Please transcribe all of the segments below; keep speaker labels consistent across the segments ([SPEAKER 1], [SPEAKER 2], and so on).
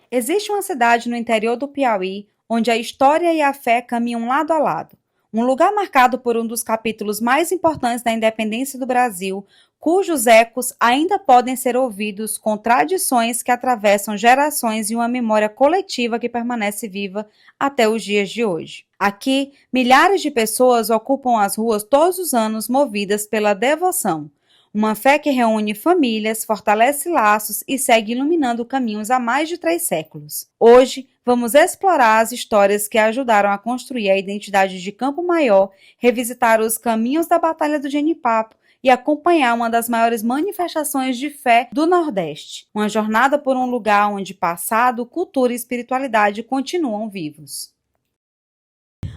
[SPEAKER 1] Existe uma cidade no interior do Piauí onde a história e a fé caminham lado a lado. Um lugar marcado por um dos capítulos mais importantes da independência do Brasil, cujos ecos ainda podem ser ouvidos com tradições que atravessam gerações e uma memória coletiva que permanece viva até os dias de hoje. Aqui, milhares de pessoas ocupam as ruas todos os anos movidas pela devoção. Uma fé que reúne famílias, fortalece laços e segue iluminando caminhos há mais de 3 séculos. Hoje, vamos explorar as histórias que ajudaram a construir a identidade de Campo Maior, revisitar os caminhos da Batalha do Genipapo e acompanhar uma das maiores manifestações de fé do Nordeste. Uma jornada por um lugar onde passado, cultura e espiritualidade continuam vivos.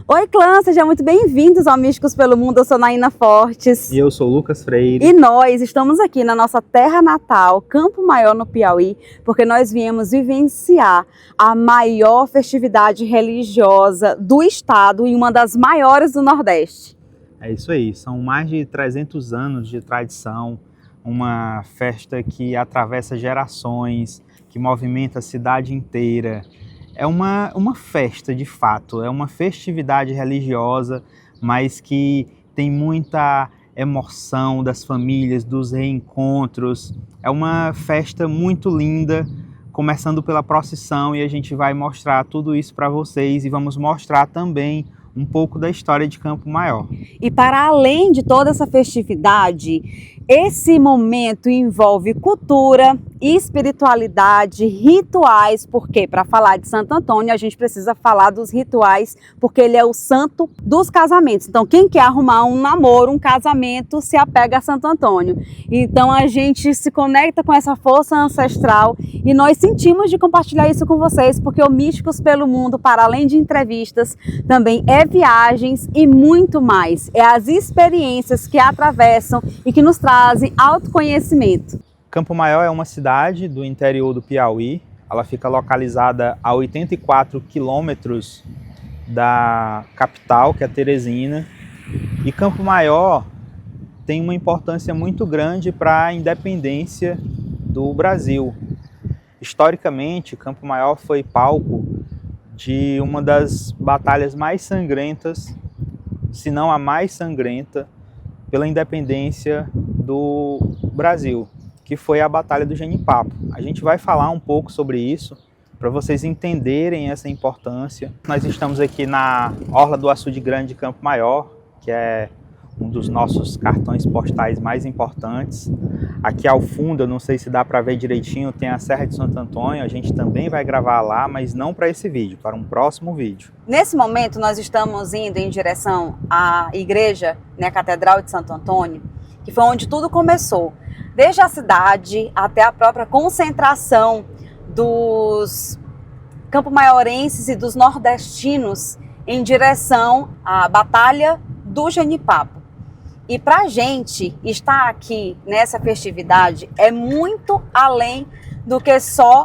[SPEAKER 2] Oi, clã, sejam muito bem-vindos ao Místicos pelo Mundo. Eu sou Naina Fortes.
[SPEAKER 3] E eu sou o Lucas Freire.
[SPEAKER 2] E nós estamos aqui na nossa terra natal, Campo Maior, no Piauí, porque nós viemos vivenciar a maior festividade religiosa do estado e uma das maiores do Nordeste.
[SPEAKER 3] É isso aí, são mais de 300 anos de tradição, uma festa que atravessa gerações, que movimenta a cidade inteira. É uma festa de fato, é uma festividade religiosa, mas que tem muita emoção das famílias, dos reencontros. É uma festa muito linda, começando pela procissão, e a gente vai mostrar tudo isso para vocês e vamos mostrar também um pouco da história de Campo Maior.
[SPEAKER 2] E para além de toda essa festividade, esse momento envolve cultura, espiritualidade, rituais, porque para falar de Santo Antônio a gente precisa falar dos rituais, porque ele é o santo dos casamentos. Então quem quer arrumar um namoro, um casamento, se apega a Santo Antônio. Então a gente se conecta com essa força ancestral e nós sentimos de compartilhar isso com vocês, porque o Místicos pelo Mundo, para além de entrevistas, também é viagens e muito mais. É as experiências que atravessam e que nos trazem autoconhecimento.
[SPEAKER 3] Campo Maior é uma cidade do interior do Piauí. Ela fica localizada a 84 quilômetros da capital, que é Teresina. E Campo Maior tem uma importância muito grande para a independência do Brasil. Historicamente, Campo Maior foi palco de uma das batalhas mais sangrentas, se não a mais sangrenta, pela independência do Brasil, que foi a Batalha do Genipapo. A gente vai falar um pouco sobre isso, para vocês entenderem essa importância. Nós estamos aqui na Orla do Açude Grande de Campo Maior, que é um dos nossos cartões postais mais importantes. Aqui ao fundo, eu não sei se dá para ver direitinho, tem a Serra de Santo Antônio. A gente também vai gravar lá, mas não para esse vídeo, para um próximo vídeo.
[SPEAKER 2] Nesse momento, nós estamos indo em direção à igreja, né, a Catedral de Santo Antônio, que foi onde tudo começou. Desde a cidade até a própria concentração dos campo-maiorenses e dos nordestinos em direção à Batalha do Genipapo. E para a gente estar aqui nessa festividade é muito além do que só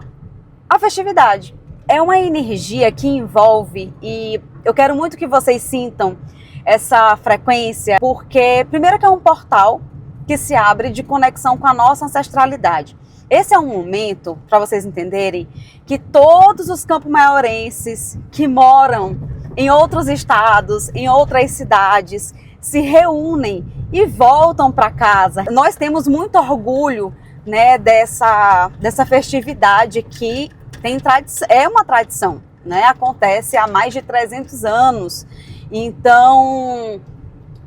[SPEAKER 2] a festividade. É uma energia que envolve, e eu quero muito que vocês sintam essa frequência, porque primeiro que é um portal que se abre de conexão com a nossa ancestralidade. Esse é um momento, para vocês entenderem, que todos os campo-maiorenses que moram em outros estados, em outras cidades, se reúnem e voltam para casa. Nós temos muito orgulho, né, dessa festividade que é uma tradição, né? Acontece há mais de 300 anos. Então,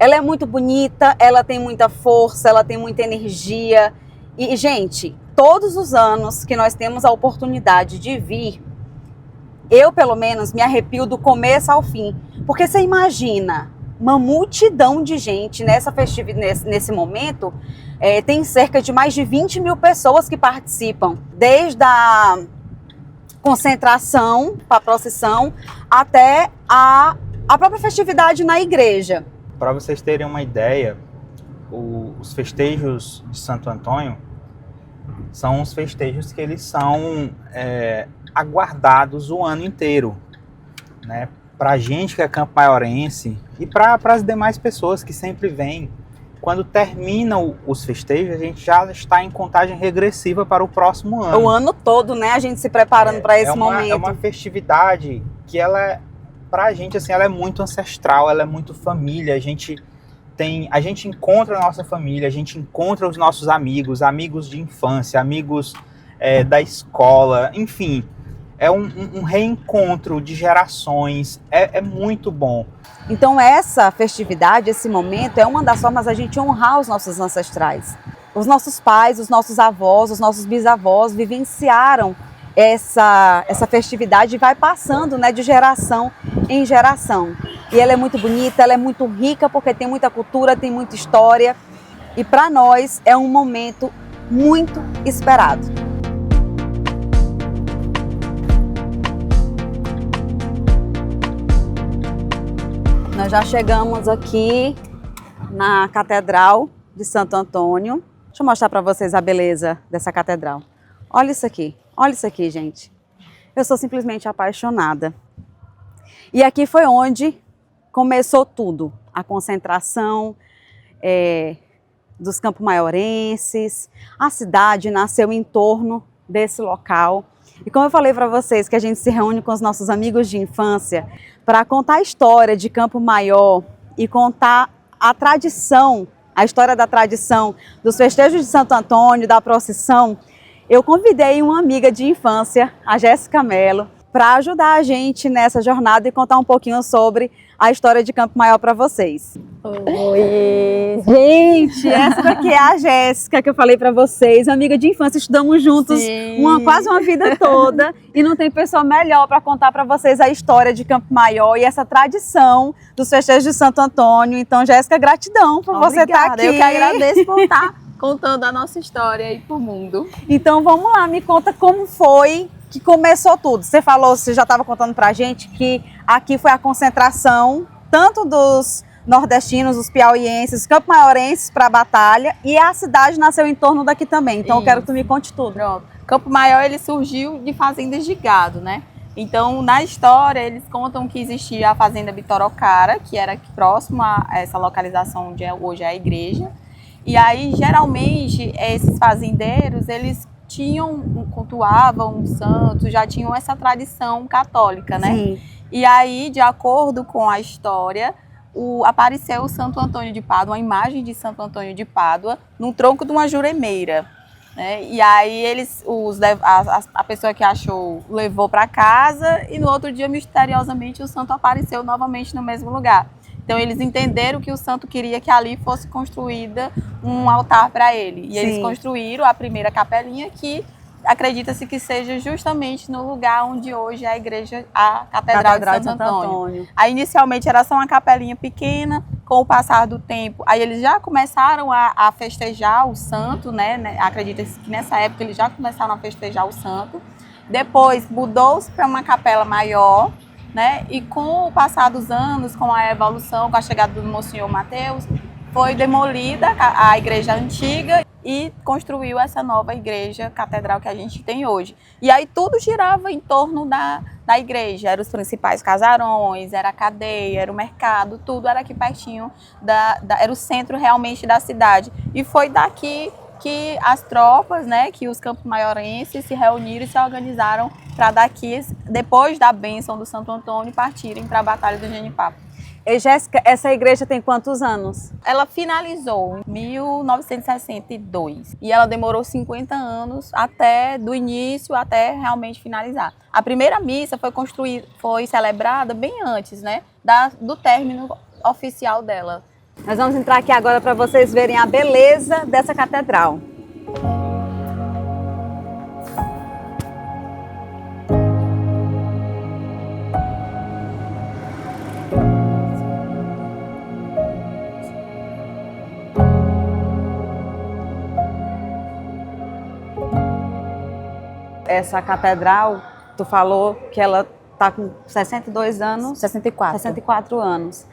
[SPEAKER 2] ela é muito bonita, ela tem muita força, ela tem muita energia. E, gente, todos os anos que nós temos a oportunidade de vir, eu, pelo menos, me arrepio do começo ao fim. Porque você imagina uma multidão de gente nesse momento, tem cerca de mais de 20 mil pessoas que participam, desde a concentração para a procissão até a própria festividade na igreja.
[SPEAKER 3] Para vocês terem uma ideia, os festejos de Santo Antônio são os festejos que eles são aguardados o ano inteiro, né? Para a gente que é campo-maiorense e para as demais pessoas que sempre vêm, quando terminam os festejos, a gente já está em contagem regressiva para o próximo ano.
[SPEAKER 2] O ano todo, né? A gente se preparando para esse momento.
[SPEAKER 3] É uma festividade que ela, pra gente, assim, ela é muito ancestral, ela é muito família. A gente encontra a nossa família, a gente encontra os nossos amigos de infância, amigos da escola, enfim. É um reencontro de gerações, é muito bom.
[SPEAKER 2] Então essa festividade, esse momento, é uma das formas da gente honrar os nossos ancestrais. Os nossos pais, os nossos avós, os nossos bisavós vivenciaram essa festividade e vai passando, né, de geração em geração. E ela é muito bonita, ela é muito rica porque tem muita cultura, tem muita história. E para nós é um momento muito esperado. Nós já chegamos aqui na Catedral de Santo Antônio. Deixa eu mostrar para vocês a beleza dessa catedral. Olha isso aqui, gente. Eu sou simplesmente apaixonada. E aqui foi onde começou tudo. A concentração dos campo-maiorenses. A cidade nasceu em torno desse local. E como eu falei para vocês que a gente se reúne com os nossos amigos de infância para contar a história de Campo Maior e contar a tradição, a história da tradição dos festejos de Santo Antônio, da procissão, eu convidei uma amiga de infância, a Jéssica Mello, para ajudar a gente nessa jornada e contar um pouquinho sobre a história de Campo Maior para vocês.
[SPEAKER 4] Oi!
[SPEAKER 2] Gente, essa daqui é a Jéssica que eu falei para vocês, amiga de infância, estudamos juntos quase uma vida toda e não tem pessoa melhor para contar para vocês a história de Campo Maior e essa tradição dos festejos de Santo Antônio. Então, Jéssica, gratidão por você estar aqui.
[SPEAKER 4] Eu que agradeço por estar contando a nossa história aí pro mundo.
[SPEAKER 2] Então, vamos lá, me conta como foi que começou tudo. Você já estava contando pra gente que aqui foi a concentração tanto dos nordestinos, os piauienses, os campo-maiorenses para a batalha, e a cidade nasceu em torno daqui também. Então eu quero que tu me conte tudo.
[SPEAKER 4] Pronto. Campo Maior, ele surgiu de fazendas de gado, né? Então, na história, eles contam que existia a fazenda Bitorocara, que era próximo a essa localização onde hoje é a igreja. E aí, geralmente, esses fazendeiros, eles cultuavam um santo, já tinham essa tradição católica, né?
[SPEAKER 2] Sim.
[SPEAKER 4] E aí, de acordo com a história, apareceu o Santo Antônio de Pádua, uma imagem de Santo Antônio de Pádua, num tronco de uma juremeira, né? E aí a pessoa que achou levou para casa e no outro dia, misteriosamente, o santo apareceu novamente no mesmo lugar. Então eles entenderam que o santo queria que ali fosse construída um altar para ele. E eles construíram a primeira capelinha, que acredita-se que seja justamente no lugar onde hoje é a igreja, a Catedral de Santo Antônio. Aí inicialmente era só uma capelinha pequena, com o passar do tempo, aí eles já começaram a festejar o santo, né? Acredita-se que nessa época eles já começaram a festejar o santo. Depois mudou-se para uma capela maior, né? E com o passar dos anos, com a evolução, com a chegada do Monsenhor Mateus, foi demolida a igreja antiga e construiu essa nova igreja catedral que a gente tem hoje. E aí tudo girava em torno da igreja, eram os principais casarões, era a cadeia, era o mercado, tudo era aqui pertinho, era o centro realmente da cidade. E foi daqui que as tropas, né, que os campo-maiorenses se reuniram e se organizaram para daqui, depois da bênção do Santo Antônio, partirem para a Batalha do Genipapo.
[SPEAKER 2] E Jéssica, essa igreja tem quantos anos?
[SPEAKER 4] Ela finalizou em 1962 e ela demorou 50 anos do início até realmente finalizar. A primeira missa foi celebrada bem antes, né, do término oficial dela.
[SPEAKER 2] Nós vamos entrar aqui agora para vocês verem a beleza dessa catedral. Essa catedral, tu falou que ela está com 62 anos? 64 anos.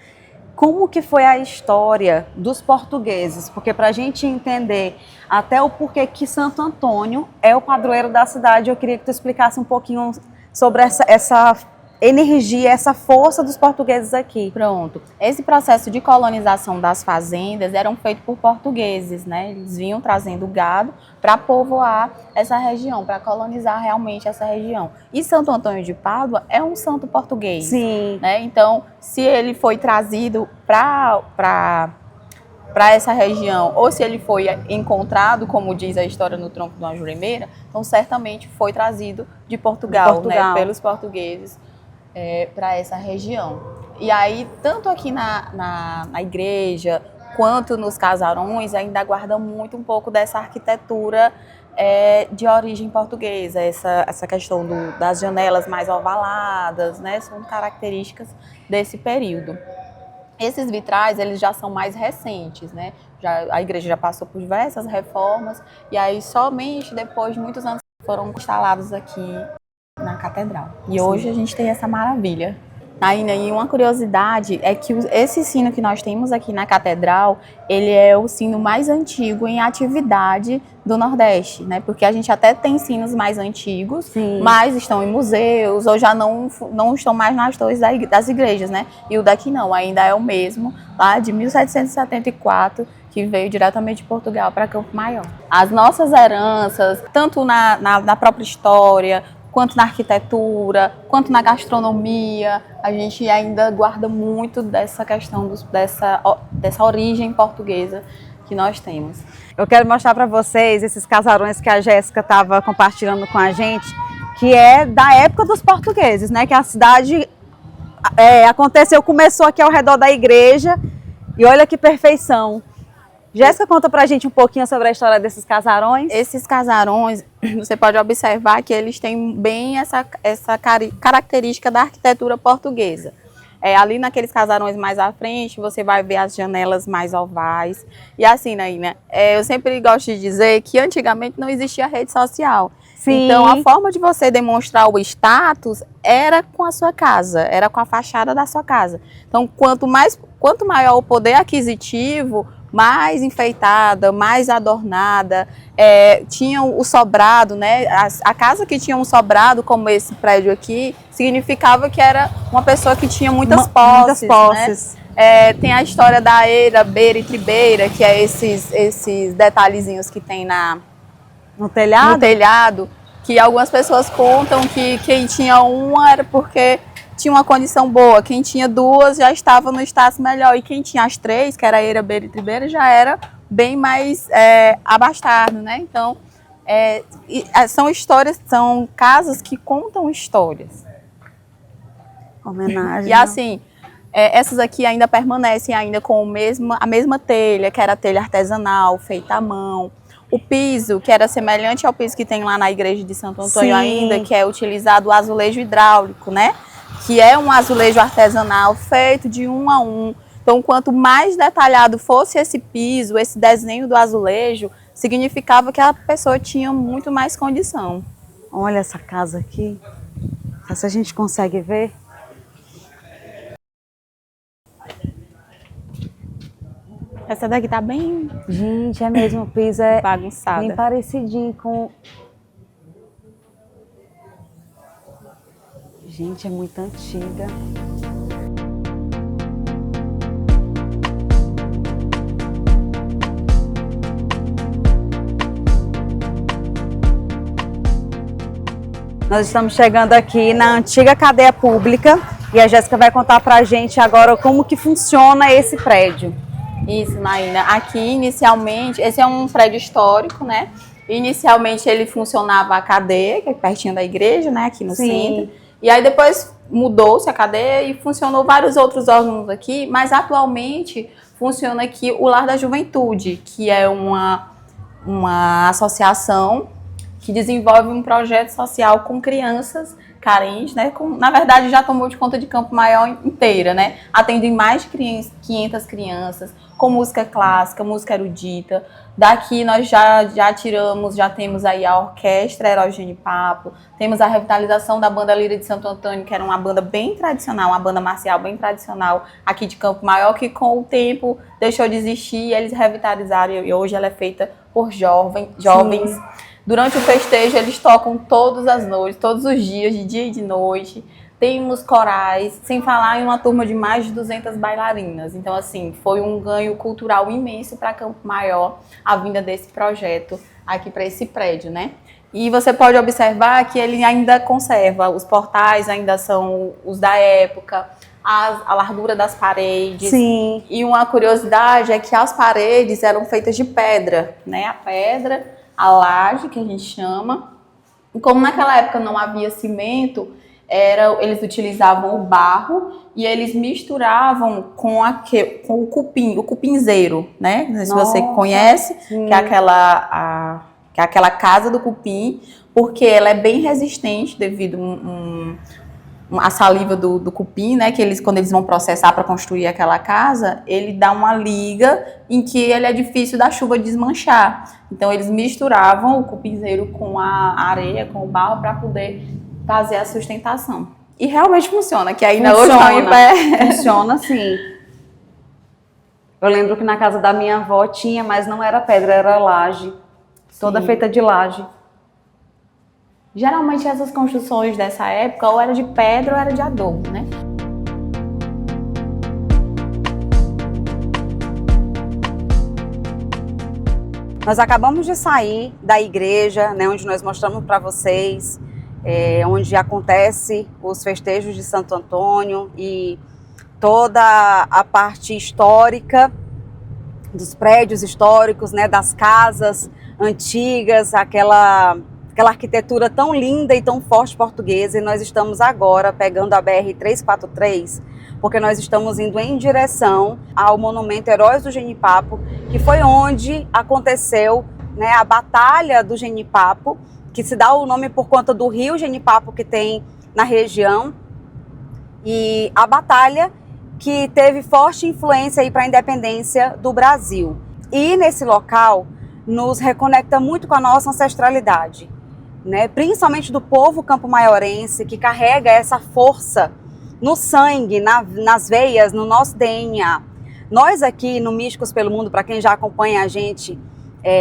[SPEAKER 2] Como que foi a história dos portugueses? Porque para a gente entender até o porquê que Santo Antônio é o padroeiro da cidade, eu queria que tu explicasse um pouquinho sobre essa energia, essa força dos portugueses aqui?
[SPEAKER 4] Pronto. Esse processo de colonização das fazendas eram feito por portugueses, né? Eles vinham trazendo gado para povoar essa região, para colonizar realmente essa região. E Santo Antônio de Pádua é um santo português.
[SPEAKER 2] Sim.
[SPEAKER 4] Né? Então, se ele foi trazido para essa região, ou se ele foi encontrado, como diz a história no tronco de uma juremeira, então certamente foi trazido de Portugal. Né? Pelos portugueses. Para essa região. E aí, tanto aqui na igreja, quanto nos casarões, ainda guarda muito um pouco dessa arquitetura de origem portuguesa, essa questão das janelas mais ovaladas, né, são características desse período. Esses vitrais, eles já são mais recentes, né, a igreja já passou por diversas reformas, e aí somente depois de muitos anos foram instalados aqui na catedral. E hoje a gente tem essa maravilha. Ainda, e uma curiosidade é que esse sino que nós temos aqui na catedral, ele é o sino mais antigo em atividade do Nordeste, né? Porque a gente até tem sinos mais antigos, mas estão em museus ou já não estão mais nas torres das igrejas, né? E o daqui não, ainda é o mesmo, lá de 1774, que veio diretamente de Portugal para Campo Maior. As nossas heranças, tanto na própria história, quanto na arquitetura, quanto na gastronomia, a gente ainda guarda muito dessa questão, dessa origem portuguesa que nós temos.
[SPEAKER 2] Eu quero mostrar para vocês esses casarões que a Jéssica estava compartilhando com a gente, que é da época dos portugueses, né? Que a cidade começou aqui ao redor da igreja, e olha que perfeição. Jéssica, conta pra gente um pouquinho sobre a história desses casarões.
[SPEAKER 4] Esses casarões, você pode observar que eles têm bem essa característica da arquitetura portuguesa. Ali naqueles casarões mais à frente, você vai ver as janelas mais ovais. E assim, né, eu sempre gosto de dizer que antigamente não existia rede social.
[SPEAKER 2] Sim.
[SPEAKER 4] Então, a forma de você demonstrar o status era com a sua casa, era com a fachada da sua casa. Então, quanto maior o poder aquisitivo, mais enfeitada, mais adornada, tinha o sobrado, né? A casa que tinha um sobrado, como esse prédio aqui, significava que era uma pessoa que tinha muitas posses. Né? Tem a história da eira, beira e tribeira, que é esses detalhezinhos que tem no telhado, que algumas pessoas contam que quem tinha uma era porque tinha uma condição boa, quem tinha duas já estava no status melhor, e quem tinha as três, que era eira, beira e tribeira, já era bem mais abastado, né? Então, são histórias, são casas que contam histórias.
[SPEAKER 2] Homenagem.
[SPEAKER 4] E assim, essas aqui ainda permanecem ainda com a mesma telha, que era a telha artesanal, feita à mão. O piso, que era semelhante ao piso que tem lá na igreja de Santo Antônio ainda, que é utilizado o azulejo hidráulico, né? Que é um azulejo artesanal feito de 1 a 1. Então, quanto mais detalhado fosse esse piso, esse desenho do azulejo, significava que a pessoa tinha muito mais condição.
[SPEAKER 2] Olha essa casa aqui. Se a gente consegue ver.
[SPEAKER 4] Essa daqui tá bem...
[SPEAKER 2] Gente, é mesmo, o piso
[SPEAKER 4] bagunçada.
[SPEAKER 2] Bem parecidinho com... Gente, é muito antiga. Nós estamos chegando aqui na antiga cadeia pública e a Jéssica vai contar pra gente agora como que funciona esse prédio.
[SPEAKER 4] Isso, Naina. Aqui, inicialmente, esse é um prédio histórico, né? Inicialmente ele funcionava a cadeia, que é pertinho da igreja, né? Aqui no centro. E aí depois mudou-se a cadeia e funcionou vários outros órgãos aqui, mas atualmente funciona aqui o Lar da Juventude, que é uma associação que desenvolve um projeto social com crianças carentes, né? Na verdade já tomou de conta de Campo Maior inteira, né? Atende mais de 500 crianças, com música clássica, música erudita. Daqui nós já temos aí a Orquestra Erogênio Papo, temos a revitalização da Banda Lira de Santo Antônio, que era uma banda bem tradicional, uma banda marcial bem tradicional aqui de Campo Maior, que com o tempo deixou de existir e eles revitalizaram, e hoje ela é feita por jovens. Durante o festejo, eles tocam todas as noites, todos os dias, de dia e de noite. Temos corais, sem falar em uma turma de mais de 200 bailarinas. Então, assim, foi um ganho cultural imenso para Campo Maior a vinda desse projeto aqui para esse prédio, né? E você pode observar que ele ainda conserva, os portais ainda são os da época, a largura das paredes.
[SPEAKER 2] Sim.
[SPEAKER 4] E uma curiosidade é que as paredes eram feitas de pedra, né? A pedra, a laje, que a gente chama. E como naquela época não havia cimento, eles utilizavam o barro e eles misturavam com o cupim, o cupinzeiro, né? Não sei se você conhece,
[SPEAKER 2] sim.
[SPEAKER 4] que é aquela casa do cupim, porque ela é bem resistente devido a saliva do cupim, né? Que quando eles vão processar para construir aquela casa, ele dá uma liga em que ele é difícil da chuva desmanchar. Então eles misturavam o cupinzeiro com a areia, com o barro, para poder fazer a sustentação. E realmente funciona, que ainda hoje está em pé.
[SPEAKER 2] Funciona sim. Eu lembro que na casa da minha avó tinha, mas não era pedra, era laje. Toda feita de laje.
[SPEAKER 4] Geralmente essas construções dessa época ou era de pedra ou era de adobe, né?
[SPEAKER 2] Nós acabamos de sair da igreja, né, onde nós mostramos para vocês, onde acontece os festejos de Santo Antônio e toda a parte histórica dos prédios históricos, né, das casas antigas, aquela arquitetura tão linda e tão forte portuguesa. E nós estamos agora pegando a BR-343, porque nós estamos indo em direção ao Monumento Heróis do Genipapo, que foi onde aconteceu, né, a Batalha do Genipapo, que se dá o nome por conta do rio Genipapo que tem na região, e a batalha que teve forte influência para a independência do Brasil. E nesse local nos reconecta muito com a nossa ancestralidade, né? Principalmente do povo campo-maiorense, que carrega essa força no sangue, nas veias, no nosso DNA. Nós aqui no Místicos pelo Mundo, para quem já acompanha a gente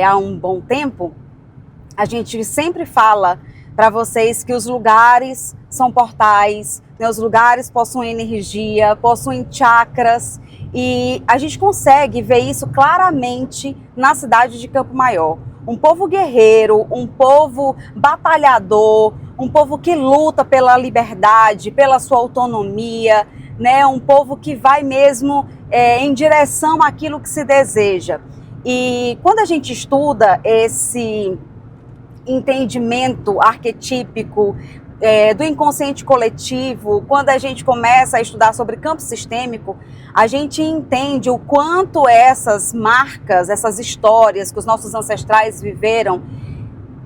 [SPEAKER 2] há um bom tempo, a gente sempre fala para vocês que os lugares são portais, né? Os lugares possuem energia, possuem chakras, e a gente consegue ver isso claramente na cidade de Campo Maior. Um povo guerreiro, um povo batalhador, um povo que luta pela liberdade, pela sua autonomia, né? Um povo que vai mesmo em direção àquilo que se deseja. E quando a gente estuda esse entendimento arquetípico do inconsciente coletivo, quando a gente começa a estudar sobre campo sistêmico, a gente entende o quanto essas marcas, essas histórias que os nossos ancestrais viveram,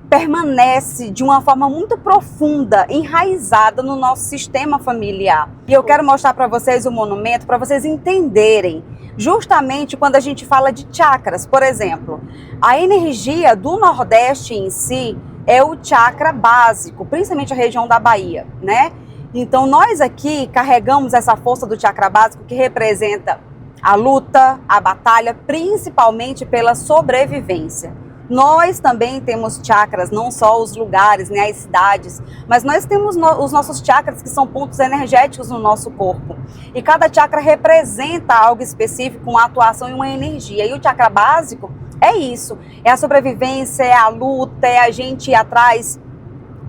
[SPEAKER 2] permanece de uma forma muito profunda, enraizada no nosso sistema familiar. E eu quero mostrar para vocês o monumento, para vocês entenderem, justamente quando a gente fala de chakras, por exemplo, a energia do Nordeste em si é o chakra básico, principalmente a região da Bahia, né? Então nós aqui carregamos essa força do chakra básico que representa a luta, a batalha, principalmente pela sobrevivência. Nós também temos chakras, não só os lugares, né, as cidades, mas nós temos os nossos chakras, que são pontos energéticos no nosso corpo. E cada chakra representa algo específico, uma atuação e uma energia. E o chakra básico é isso, é a sobrevivência, é a luta, é a gente ir atrás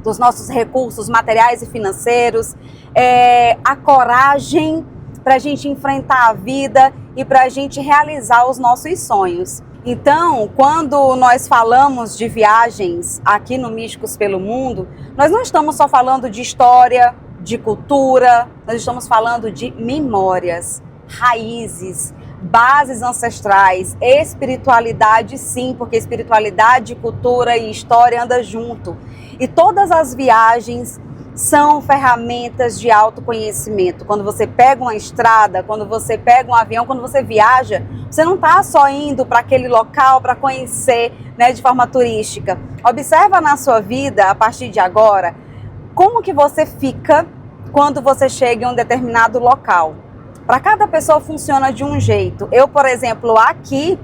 [SPEAKER 2] dos nossos recursos materiais e financeiros, é a coragem para a gente enfrentar a vida e para a gente realizar os nossos sonhos. Então, quando nós falamos de viagens aqui no Místicos pelo Mundo, nós não estamos só falando de história, de cultura, nós estamos falando de memórias, raízes, bases ancestrais, espiritualidade sim, porque espiritualidade, cultura e história andam junto. E todas as viagens são ferramentas de autoconhecimento. Quando você pega uma estrada, quando você pega um avião, quando você viaja, você não está só indo para aquele local para conhecer, né, de forma turística. Observa na sua vida, a partir de agora, como que você fica quando você chega em um determinado local. Para cada pessoa funciona de um jeito. Eu, por exemplo, aqui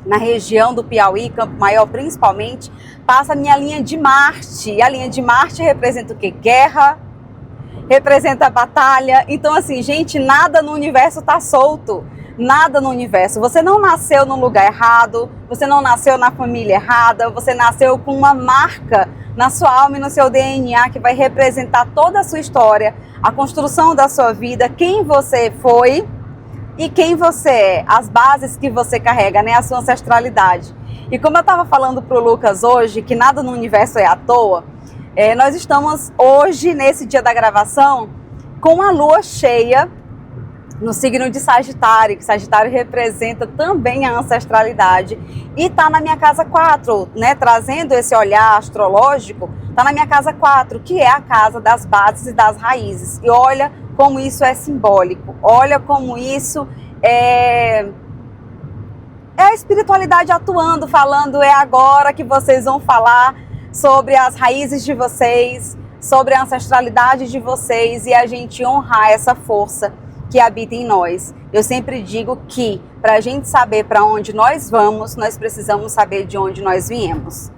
[SPEAKER 2] na região do Piauí, Campo Maior principalmente, passa a minha linha de Marte. E a linha de Marte representa o quê? Guerra, representa a batalha. Então assim, gente, nada no universo está solto. Nada no universo. Você não nasceu no lugar errado, você não nasceu na família errada, você nasceu com uma marca na sua alma e no seu DNA que vai representar toda a sua história, a construção da sua vida, quem você foi e quem você é, as bases que você carrega, né, a sua ancestralidade. E como eu estava falando para o Lucas hoje, que nada no universo é à toa, nós estamos hoje, nesse dia da gravação, com a lua cheia no signo de Sagitário, que Sagitário representa também a ancestralidade, e está na minha casa 4, né, trazendo esse olhar astrológico, está na minha casa 4, que é a casa das bases e das raízes. E olha como isso é simbólico, olha como isso é a espiritualidade atuando, falando, é agora que vocês vão falar sobre as raízes de vocês, sobre a ancestralidade de vocês, e a gente honrar essa força que habita em nós. Eu sempre digo que para a gente saber para onde nós vamos, nós precisamos saber de onde nós viemos.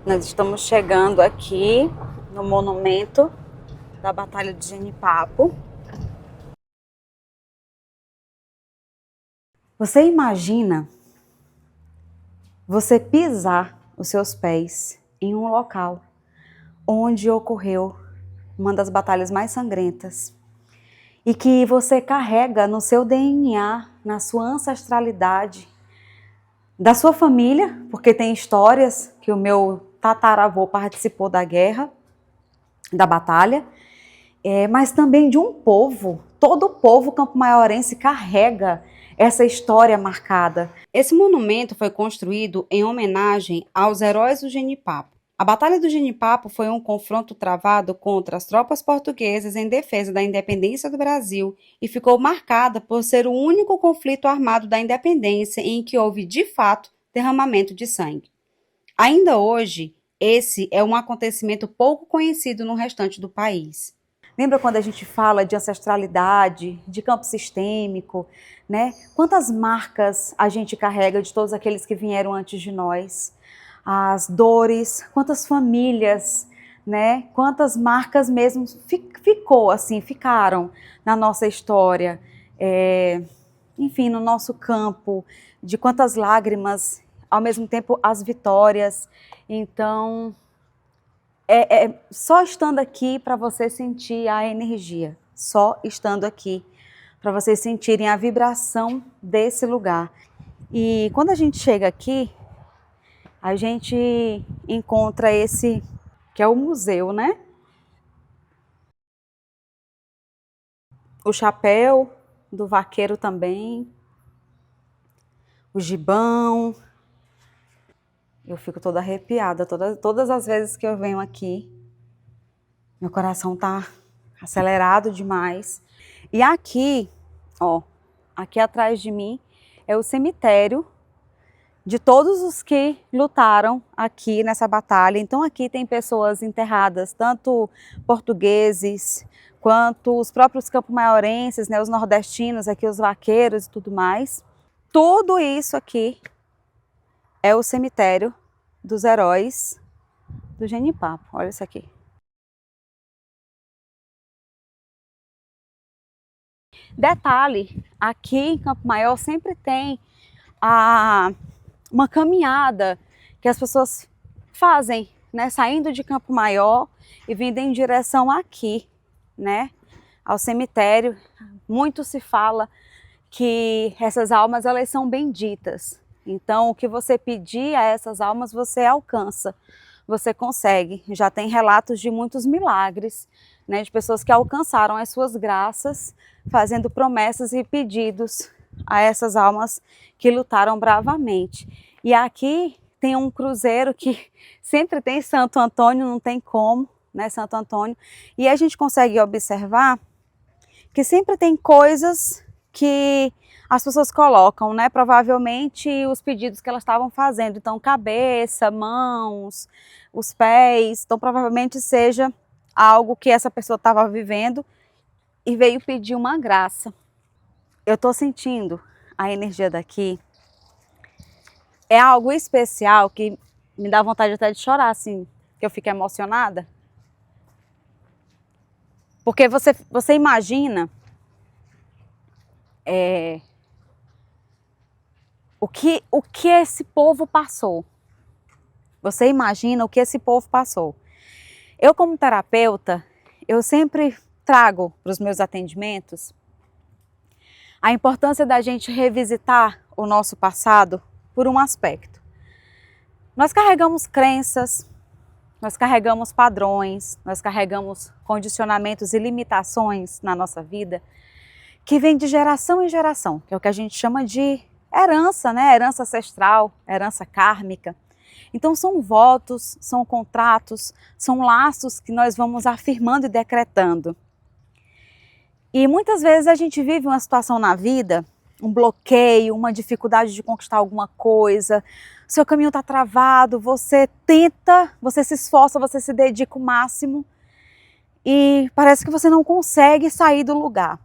[SPEAKER 2] Nós estamos chegando aqui no monumento da Batalha de Genipapo. Você imagina você pisar os seus pés em um local onde ocorreu uma das batalhas mais sangrentas, e que você carrega no seu DNA, na sua ancestralidade, da sua família, porque tem histórias que o meu tataravô participou da guerra, da batalha, mas também de um povo. Todo o povo campo-maiorense carrega essa história marcada.
[SPEAKER 1] Esse monumento foi construído em homenagem aos heróis do Genipapo. A Batalha do Genipapo foi um confronto travado contra as tropas portuguesas em defesa da independência do Brasil e ficou marcada por ser o único conflito armado da independência em que houve, de fato, derramamento de sangue. Ainda hoje, esse é um acontecimento pouco conhecido no restante do país.
[SPEAKER 2] Lembra quando a gente fala de ancestralidade, de campo sistêmico, né? Quantas marcas a gente carrega de todos aqueles que vieram antes de nós? As dores, quantas famílias, né? Quantas marcas mesmo ficaram na nossa história, enfim, no nosso campo, de quantas lágrimas, ao mesmo tempo as vitórias. Então, só estando aqui para você sentir a energia, só estando aqui para vocês sentirem a vibração desse lugar. E quando a gente chega aqui, a gente encontra esse, que é o museu, né? O chapéu do vaqueiro também, o gibão. Eu fico toda arrepiada, todas as vezes que eu venho aqui, meu coração tá acelerado demais. E aqui, ó, aqui atrás de mim é o cemitério de todos os que lutaram aqui nessa batalha. Então aqui tem pessoas enterradas, tanto portugueses, quanto os próprios campo-maiorenses, né, os nordestinos, aqui os vaqueiros e tudo mais. Tudo isso aqui é o cemitério dos heróis do Genipapo. Olha isso aqui. Detalhe, aqui em Campo Maior sempre tem uma caminhada que as pessoas fazem, né, saindo de Campo Maior e vindo em direção aqui, né, ao cemitério. Muito se fala que essas almas, elas são benditas. Então, o que você pedir a essas almas, você alcança, você consegue. Já tem relatos de muitos milagres, né, de pessoas que alcançaram as suas graças, fazendo promessas e pedidos a essas almas que lutaram bravamente. E aqui tem um cruzeiro que sempre tem Santo Antônio, não tem como, né, Santo Antônio. E a gente consegue observar que sempre tem coisas que as pessoas colocam, né, provavelmente os pedidos que elas estavam fazendo. Então, cabeça, mãos, os pés, então provavelmente seja algo que essa pessoa estava vivendo e veio pedir uma graça. Eu estou sentindo a energia daqui é algo especial que me dá vontade até de chorar, assim, que eu fico emocionada. Porque você imagina o que esse povo passou. Você imagina o que esse povo passou. Eu, como terapeuta, eu sempre trago para os meus atendimentos a importância da gente revisitar o nosso passado por um aspecto. Nós carregamos crenças, nós carregamos padrões, nós carregamos condicionamentos e limitações na nossa vida que vêm de geração em geração, que é o que a gente chama de herança, né? Herança ancestral, herança kármica. Então são votos, são contratos, são laços que nós vamos afirmando e decretando. E muitas vezes a gente vive uma situação na vida, um bloqueio, uma dificuldade de conquistar alguma coisa, seu caminho está travado, você tenta, você se esforça, você se dedica o máximo e parece que você não consegue sair do lugar.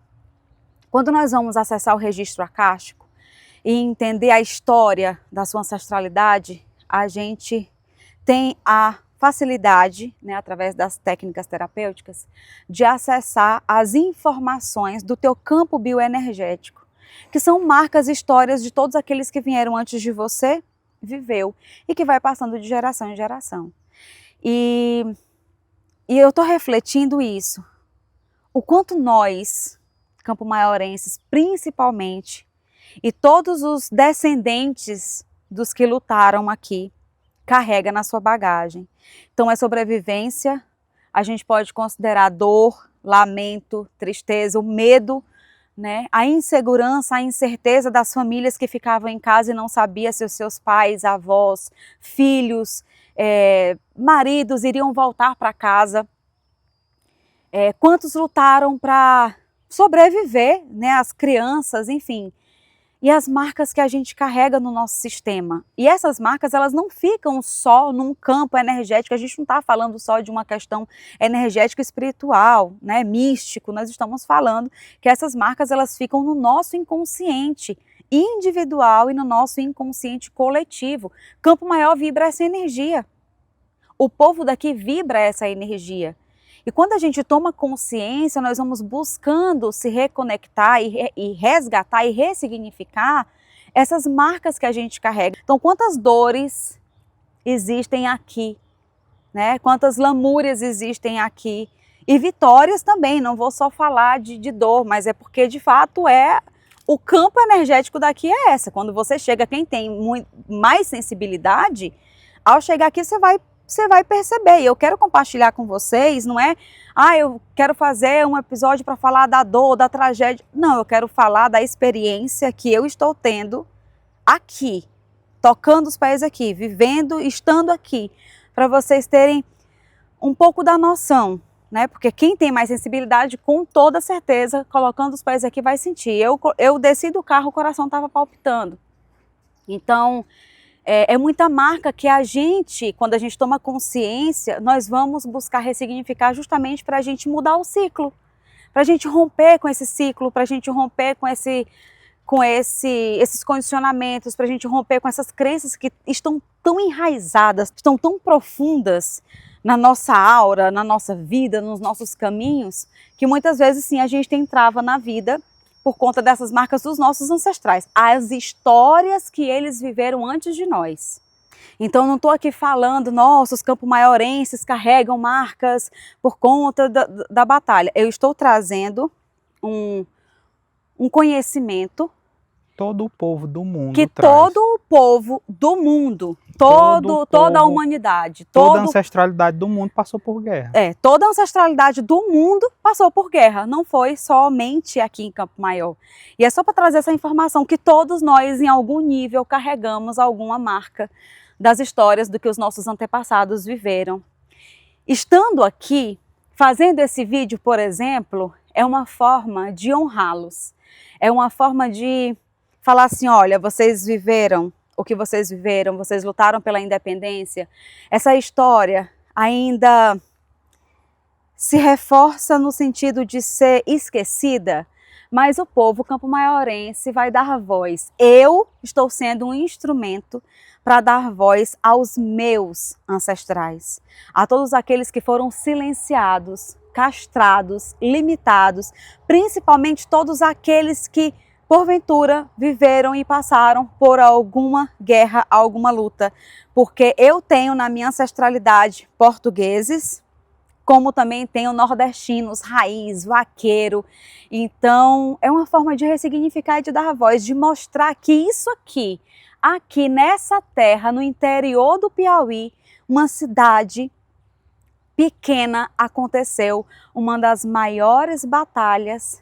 [SPEAKER 2] Quando nós vamos acessar o registro acástico e entender a história da sua ancestralidade, a gente tem a facilidade, né, através das técnicas terapêuticas, de acessar as informações do teu campo bioenergético, que são marcas e histórias de todos aqueles que vieram antes de você, viveu, e que vai passando de geração em geração. E eu estou refletindo isso, o quanto nós, campo-maiorenses principalmente, e todos os descendentes dos que lutaram aqui, carrega na sua bagagem. Então é sobrevivência, a gente pode considerar dor, lamento, tristeza, o medo, né? A insegurança, a incerteza das famílias que ficavam em casa e não sabiam se os seus pais, avós, filhos, maridos iriam voltar para casa. Quantos lutaram para sobreviver, né? As crianças, enfim. E as marcas que a gente carrega no nosso sistema. E essas marcas, elas não ficam só num campo energético, a gente não está falando só de uma questão energética espiritual, né, místico, nós estamos falando que essas marcas, elas ficam no nosso inconsciente individual e no nosso inconsciente coletivo. Campo Maior vibra essa energia. O povo daqui vibra essa energia. E quando a gente toma consciência, nós vamos buscando se reconectar e resgatar e ressignificar essas marcas que a gente carrega. Então, quantas dores existem aqui, né? Quantas lamúrias existem aqui. E vitórias também, não vou só falar de dor, mas é porque de fato o campo energético daqui é essa. Quando você chega, quem tem mais sensibilidade, ao chegar aqui você vai perceber. E eu quero compartilhar com vocês, não é, eu quero fazer um episódio para falar da dor, da tragédia. Não, eu quero falar da experiência que eu estou tendo aqui, tocando os pés aqui, vivendo, estando aqui, para vocês terem um pouco da noção, né? Porque quem tem mais sensibilidade, com toda certeza, colocando os pés aqui vai sentir. Eu desci do carro, o coração estava palpitando. Então, é muita marca que a gente, quando a gente toma consciência, nós vamos buscar ressignificar justamente para a gente mudar o ciclo, para a gente romper com esse ciclo, para a gente romper com esses condicionamentos, para a gente romper com essas crenças que estão tão enraizadas, estão tão profundas na nossa aura, na nossa vida, nos nossos caminhos, que muitas vezes sim a gente tem trava na vida por conta dessas marcas dos nossos ancestrais, as histórias que eles viveram antes de nós. Então não estou aqui falando, nossa, os campo-maiorenses carregam marcas por conta da batalha. Eu estou trazendo um conhecimento.
[SPEAKER 3] Todo o povo do mundo
[SPEAKER 2] que
[SPEAKER 3] traz.
[SPEAKER 2] Todo o povo do mundo, toda a humanidade,
[SPEAKER 3] toda a ancestralidade do mundo passou por guerra.
[SPEAKER 2] Toda a ancestralidade do mundo passou por guerra, não foi somente aqui em Campo Maior. E é só para trazer essa informação que todos nós, em algum nível, carregamos alguma marca das histórias do que os nossos antepassados viveram. Estando aqui, fazendo esse vídeo, por exemplo, é uma forma de honrá-los. É uma forma de falar assim, olha, vocês viveram o que vocês viveram, vocês lutaram pela independência. Essa história ainda se reforça no sentido de ser esquecida, mas o povo campo-maiorense vai dar voz. Eu estou sendo um instrumento para dar voz aos meus ancestrais, a todos aqueles que foram silenciados, castrados, limitados, principalmente todos aqueles que porventura viveram e passaram por alguma guerra, alguma luta, porque eu tenho na minha ancestralidade portugueses, como também tenho nordestinos, raiz, vaqueiro. Então é uma forma de ressignificar e de dar voz, de mostrar que isso aqui nessa terra, no interior do Piauí, uma cidade pequena, aconteceu uma das maiores batalhas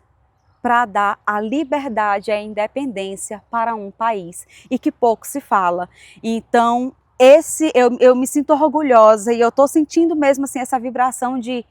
[SPEAKER 2] para dar a liberdade e a independência para um país, e que pouco se fala. Então, eu me sinto orgulhosa e eu estou sentindo mesmo assim essa vibração de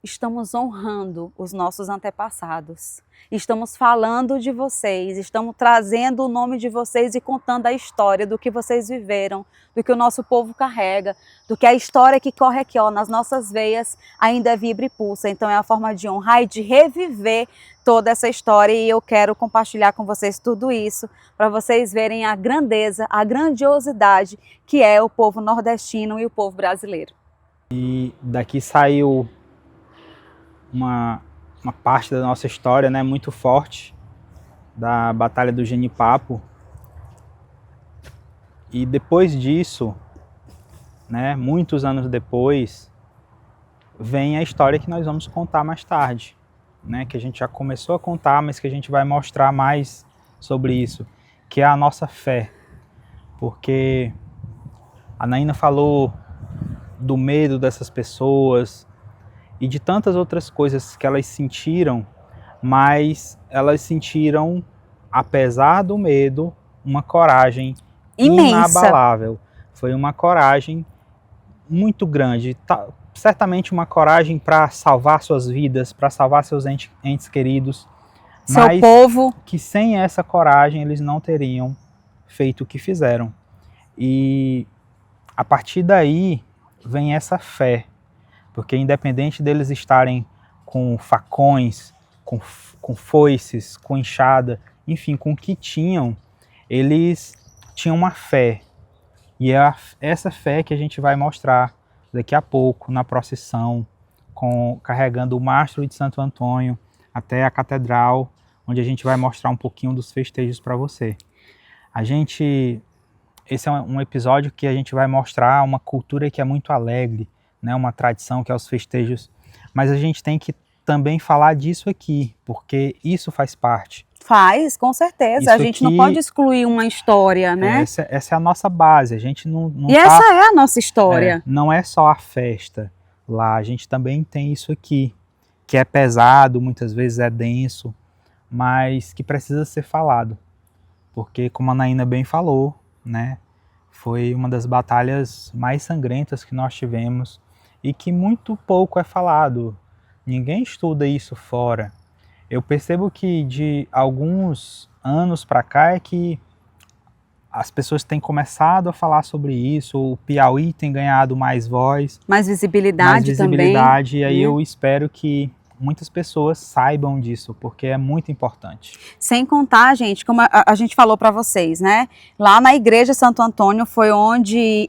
[SPEAKER 2] estamos honrando os nossos antepassados, estamos falando de vocês, estamos trazendo o nome de vocês e contando a história do que vocês viveram, do que o nosso povo carrega, do que a história que corre aqui ó, nas nossas veias ainda vibra e pulsa. Então é a forma de honrar e de reviver toda essa história, e eu quero compartilhar com vocês tudo isso para vocês verem a grandeza, a grandiosidade que é o povo nordestino e o povo brasileiro.
[SPEAKER 3] E daqui saiu uma parte da nossa história, né, muito forte, da Batalha do Genipapo. E depois disso, né, muitos anos depois, vem a história que nós vamos contar mais tarde, né, que a gente já começou a contar, mas que a gente vai mostrar mais sobre isso, que é a nossa fé. Porque a Naina falou do medo dessas pessoas, e de tantas outras coisas que elas sentiram, mas elas sentiram, apesar do medo, uma coragem
[SPEAKER 2] Imensa.
[SPEAKER 3] Inabalável. Foi uma coragem muito grande, certamente uma coragem para salvar suas vidas, para salvar seus entes queridos,
[SPEAKER 2] Seu
[SPEAKER 3] mas
[SPEAKER 2] povo.
[SPEAKER 3] que sem essa coragem eles não teriam feito o que fizeram. E a partir daí vem essa fé, porque independente deles estarem com facões, com foices, com enxada, enfim, com o que tinham, eles tinham uma fé. E é essa fé que a gente vai mostrar daqui a pouco na procissão, carregando o mastro de Santo Antônio até a catedral, onde a gente vai mostrar um pouquinho dos festejos para você. Esse é um episódio que a gente vai mostrar uma cultura que é muito alegre, né, uma tradição que é os festejos, mas a gente tem que também falar disso aqui, porque isso faz parte.
[SPEAKER 2] Faz, com certeza.
[SPEAKER 3] Isso
[SPEAKER 2] a gente
[SPEAKER 3] aqui,
[SPEAKER 2] não pode excluir uma história, né?
[SPEAKER 3] Essa é a nossa base, a gente não
[SPEAKER 2] e essa é a nossa história.
[SPEAKER 3] Não é só a festa lá, a gente também tem isso aqui, que é pesado, muitas vezes é denso, mas que precisa ser falado, porque como a Naina bem falou, né, foi uma das batalhas mais sangrentas que nós tivemos, e que muito pouco é falado. Ninguém estuda isso fora. Eu percebo que de alguns anos para cá é que as pessoas têm começado a falar sobre isso, o Piauí tem ganhado mais voz.
[SPEAKER 2] Mais visibilidade também.
[SPEAKER 3] E aí eu espero que muitas pessoas saibam disso, porque é muito importante.
[SPEAKER 2] Sem contar, gente, como a gente falou para vocês, né? Lá na igreja Santo Antônio foi onde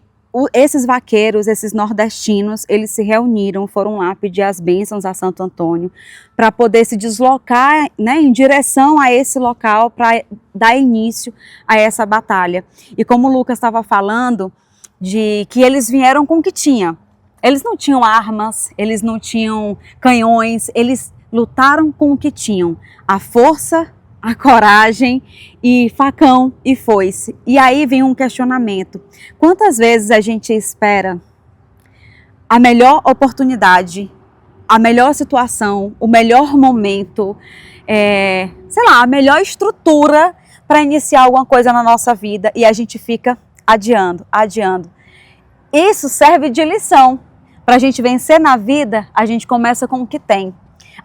[SPEAKER 2] esses vaqueiros, esses nordestinos, eles se reuniram, foram lá pedir as bênçãos a Santo Antônio para poder se deslocar, né, em direção a esse local para dar início a essa batalha. E como o Lucas estava falando, de que eles vieram com o que tinha. Eles não tinham armas, eles não tinham canhões, eles lutaram com o que tinham. A força, a coragem e facão e foice. E aí vem um questionamento. Quantas vezes a gente espera a melhor oportunidade, a melhor situação, o melhor momento, sei lá, a melhor estrutura para iniciar alguma coisa na nossa vida e a gente fica adiando. Isso serve de lição. Para a gente vencer na vida, a gente começa com o que tem.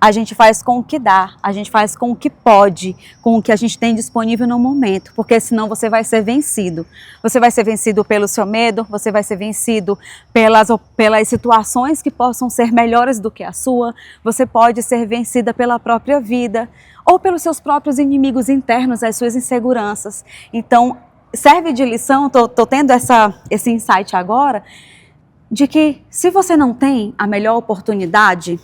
[SPEAKER 2] A gente faz com o que dá, a gente faz com o que pode, com o que a gente tem disponível no momento, porque senão você vai ser vencido. Você vai ser vencido pelo seu medo, você vai ser vencido pelas situações que possam ser melhores do que a sua, você pode ser vencida pela própria vida ou pelos seus próprios inimigos internos, as suas inseguranças. Então, serve de lição, tô tendo esse insight agora, de que se você não tem a melhor oportunidade,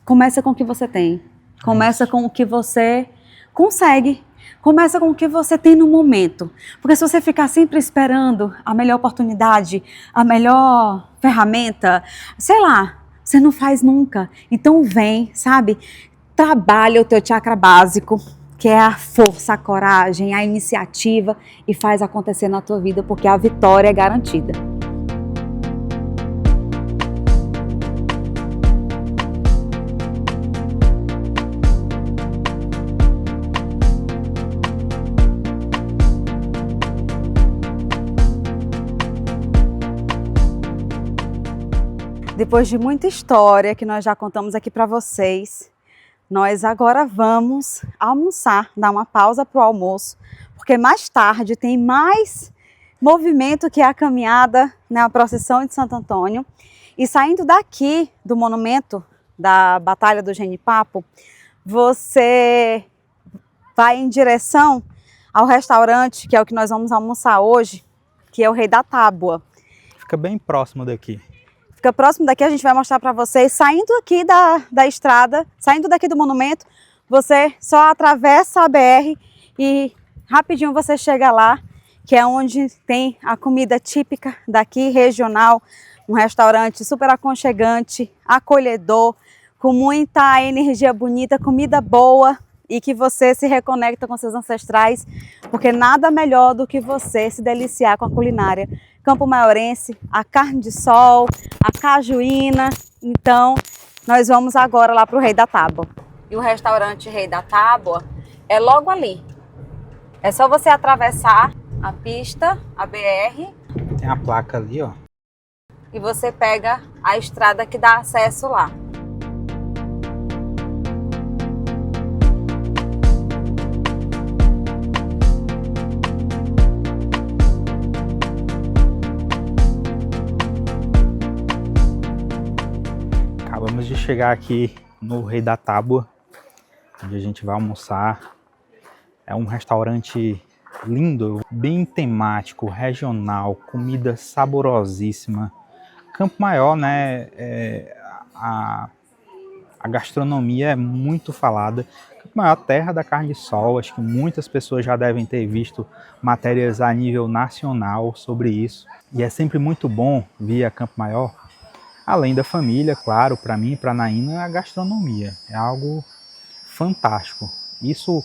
[SPEAKER 2] começa com o que você tem. Começa com o que você consegue. Começa com o que você tem no momento. Porque se você ficar sempre esperando a melhor oportunidade, a melhor ferramenta, sei lá, você não faz nunca. Então vem, sabe? Trabalha o teu chakra básico, que é a força, a coragem, a iniciativa, e faz acontecer na tua vida, porque a vitória é garantida. Depois de muita história que nós já contamos aqui para vocês, nós agora vamos almoçar, dar uma pausa para o almoço, porque mais tarde tem mais movimento, que é a caminhada, né, a procissão de Santo Antônio. E saindo daqui do monumento da Batalha do Genipapo, você vai em direção ao restaurante, que é o que nós vamos almoçar hoje, que é o Rei da Tábua.
[SPEAKER 3] Fica bem próximo daqui.
[SPEAKER 2] Fica próximo daqui, a gente vai mostrar para vocês, saindo aqui da estrada, saindo daqui do monumento, você só atravessa a BR e rapidinho você chega lá, que é onde tem a comida típica daqui, regional, um restaurante super aconchegante, acolhedor, com muita energia bonita, comida boa, e que você se reconecta com seus ancestrais, porque nada melhor do que você se deliciar com a culinária campo-maiorense, a carne de sol, a cajuína. Então, nós vamos agora lá para o Rei da Tábua. E o restaurante Rei da Tábua é logo ali. É só você atravessar a pista, a BR.
[SPEAKER 3] Tem a placa ali, ó.
[SPEAKER 2] E você pega a estrada que dá acesso lá.
[SPEAKER 3] Acabamos de chegar aqui no Rei da Tábua, onde a gente vai almoçar. É um restaurante lindo, bem temático, regional, comida saborosíssima. Campo Maior, né? A gastronomia é muito falada. Campo Maior, terra da carne de sol. Acho que muitas pessoas já devem ter visto matérias a nível nacional sobre isso. E é sempre muito bom vir a Campo Maior. Além da família, claro, para mim e para a Naina, a gastronomia é algo fantástico. Isso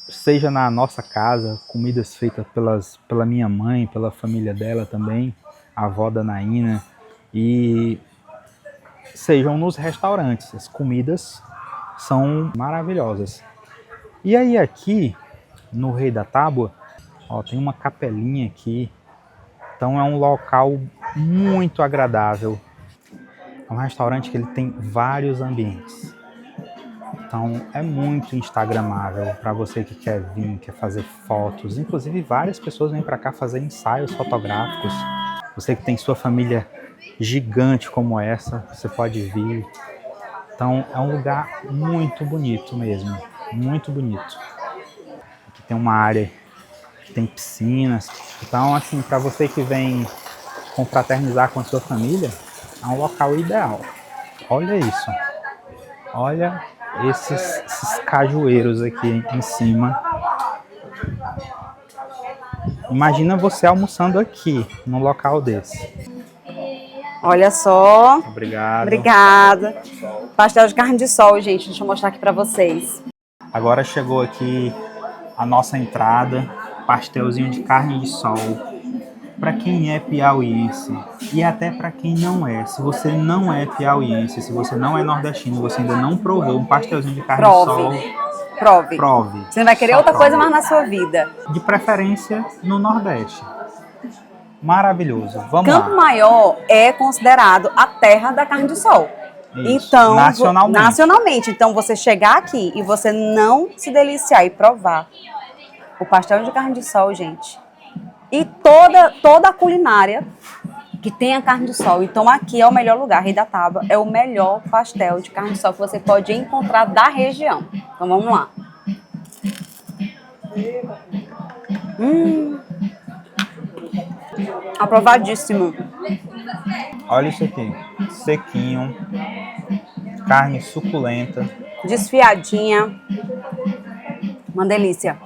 [SPEAKER 3] seja na nossa casa, comidas feitas pela minha mãe, pela família dela também, a avó da Naina, e sejam nos restaurantes. As comidas são maravilhosas. E aí aqui, no Rei da Tábua, ó, tem uma capelinha aqui, então é um local muito agradável. É um restaurante que ele tem vários ambientes. Então é muito instagramável para você que quer vir, quer fazer fotos. Inclusive várias pessoas vêm para cá fazer ensaios fotográficos. Você que tem sua família gigante como essa, você pode vir. Então é um lugar muito bonito mesmo, muito bonito. Aqui tem uma área que tem piscinas. Então assim, para você que vem confraternizar com a sua família, é um local ideal. Olha isso. Olha esses cajueiros aqui em cima. Imagina você almoçando aqui, num local desse.
[SPEAKER 2] Olha só.
[SPEAKER 3] Obrigado.
[SPEAKER 2] Obrigada. Pastel de carne de sol, gente. Deixa eu mostrar aqui para vocês.
[SPEAKER 3] Agora chegou aqui a nossa entrada. Pastelzinho de carne de sol. Para quem é piauiense e até para quem não é. Se você não é piauiense, se você não é nordestino, você ainda não provou um pastelzinho de carne de sol, prove.
[SPEAKER 2] Você não vai querer
[SPEAKER 3] Só
[SPEAKER 2] outra
[SPEAKER 3] prove.
[SPEAKER 2] coisa mais na sua vida.
[SPEAKER 3] De preferência no Nordeste. Maravilhoso. Vamos
[SPEAKER 2] Campo
[SPEAKER 3] lá.
[SPEAKER 2] Maior é considerado a terra da carne de sol.
[SPEAKER 3] Isso.
[SPEAKER 2] Então,
[SPEAKER 3] Nacionalmente.
[SPEAKER 2] Então, você chegar aqui e você não se deliciar e provar o pastel de carne de sol, gente, e toda a culinária que tem a carne de sol. Então aqui é o melhor lugar, Rei da Tábua é o melhor pastel de carne de sol que você pode encontrar da região. Então vamos lá. Aprovadíssimo.
[SPEAKER 3] Olha isso aqui, sequinho, carne suculenta.
[SPEAKER 2] Desfiadinha. Uma delícia.